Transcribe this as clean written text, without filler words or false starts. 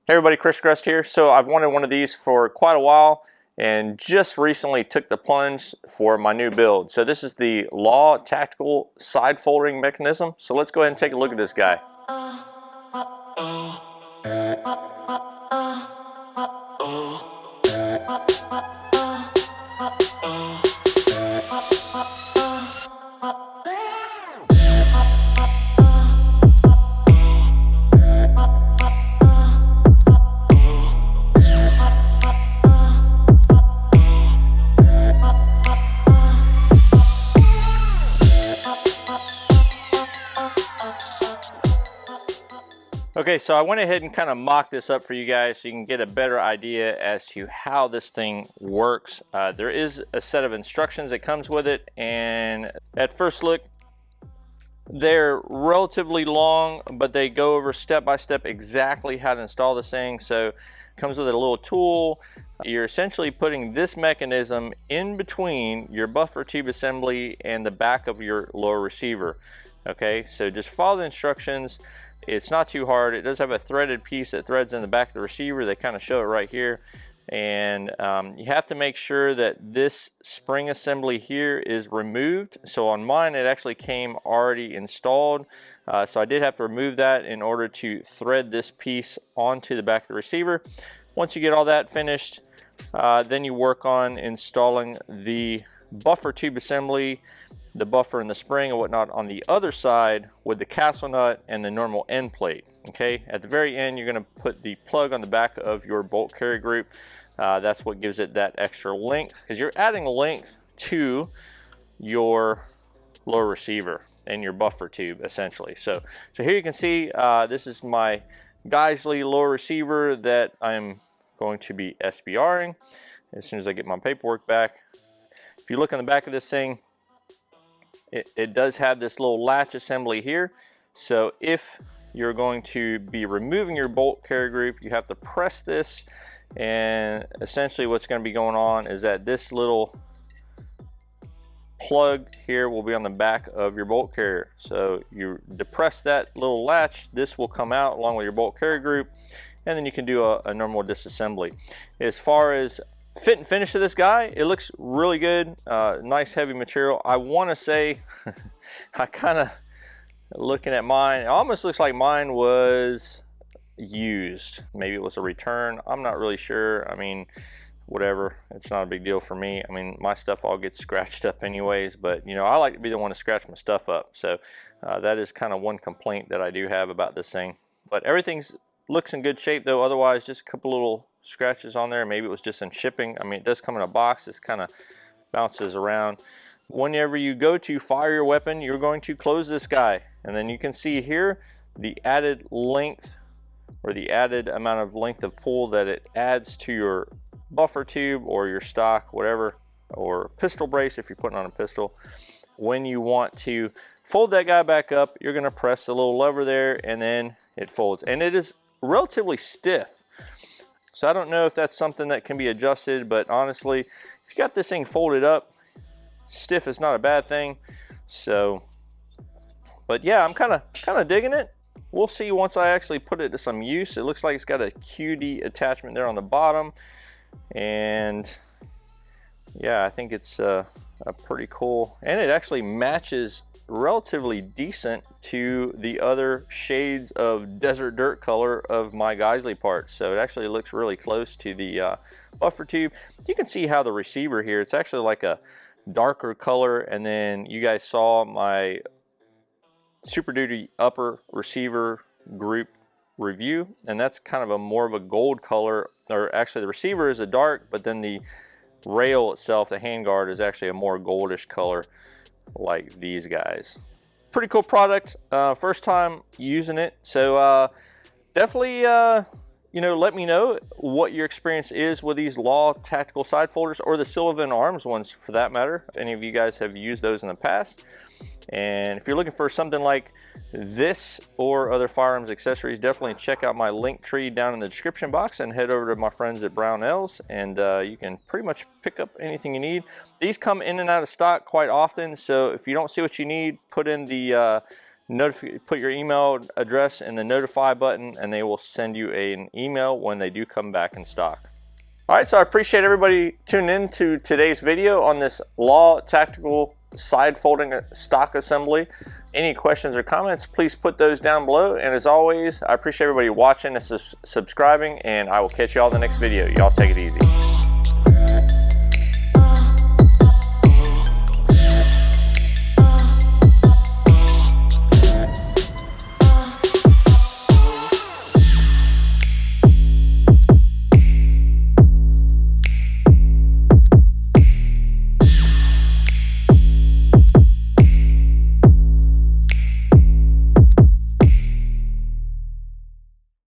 Hey everybody, Grest here. So I've wanted one of these for quite a while and just recently took the plunge for my new build. So this is the lawtactical side folding mechanism. So let's go ahead and take a look at this guy. Okay, so I went ahead and kind of mocked this up for you guys so you can get a better idea as to how this thing works. There is a set of instructions that comes with it, and at first look, they're relatively long, but they go over step by step exactly how to install this thing. So it comes with a little tool. You're essentially putting this mechanism in between your buffer tube assembly and the back of your lower receiver. Okay, so just follow the instructions. It's not too hard. It does have a threaded piece that threads in the back of the receiver. They kind of show it right here. And you have to make sure that this spring assembly here is removed. So on mine, it actually came already installed. So I did have to remove that in order to thread this piece onto the back of the receiver. Once you get all that finished, then you work on installing the buffer tube assembly, the buffer and the spring and whatnot on the other side with the castle nut and the normal end plate. Okay, at the very end, you're going to put the plug on the back of your bolt carrier group. That's what gives it that extra length, because you're adding length to your lower receiver and your buffer tube essentially. So here you can see this is my Geisley lower receiver that I'm going to be SBRing as soon as I get my paperwork back. If you look on the back of this thing, it does have this little latch assembly here. So if you're going to be removing your bolt carrier group, you have to press this, and essentially what's going to be going on is that this little plug here will be on the back of your bolt carrier. So you depress that little latch, this will come out along with your bolt carrier group, and then you can do a normal disassembly. As far as fit and finish of this guy, it looks really good. Nice heavy material. I want to say I kind of, looking at mine, it almost looks like mine was used. Maybe it was a return. I'm not really sure. I mean, whatever, it's not a big deal for me. I mean, my stuff all gets scratched up anyways, but you know, I like to be the one to scratch my stuff up. So that is kind of one complaint that I do have about this thing. But everything's looks in good shape though. Otherwise, just a couple little scratches on there. Maybe it was just in shipping. I mean, it does come in a box. This kind of bounces around. Whenever you go to fire your weapon, you're going to close this guy, and then you can see here the added length, or the added amount of length of pull that it adds to your buffer tube or your stock, whatever, or pistol brace if you're putting on a pistol. When you want to fold that guy back up, you're going to press the little lever there, and then it folds, and it is relatively stiff. So I don't know if that's something that can be adjusted, but honestly, if you got this thing folded up, stiff is not a bad thing. So, but yeah, I'm kind of digging it. We'll see once I actually put it to some use. It looks like it's got a QD attachment there on the bottom, and yeah, I think it's a pretty cool, and it actually matches relatively decent to the other shades of desert dirt color of my Geisley parts. So it actually looks really close to the buffer tube. You can see how the receiver here, it's actually like a darker color, and then you guys saw my Super Duty upper receiver group review, and that's kind of a more of a gold color, or actually the receiver is a dark, but then the rail itself, the handguard, is actually a more goldish color like these guys. Pretty cool product. First time using it, so definitely you know, let me know what your experience is with these Law tactical side folders, or the Sylvan Arms ones for that matter, if any of you guys have used those in the past. And if you're looking for something like this or other firearms accessories, definitely check out my link tree down in the description box and head over to my friends at Brownells, and you can pretty much pick up anything you need. These come in and out of stock quite often, so if you don't see what you need, put in the put your email address in the notify button, and they will send you an email when they do come back in stock. All right, so I appreciate everybody tuning in to today's video on this Law Tactical side folding stock assembly. Any questions or comments, please put those down below. And as always, I appreciate everybody watching and subscribing, and I will catch you all in the next video. Y'all take it easy.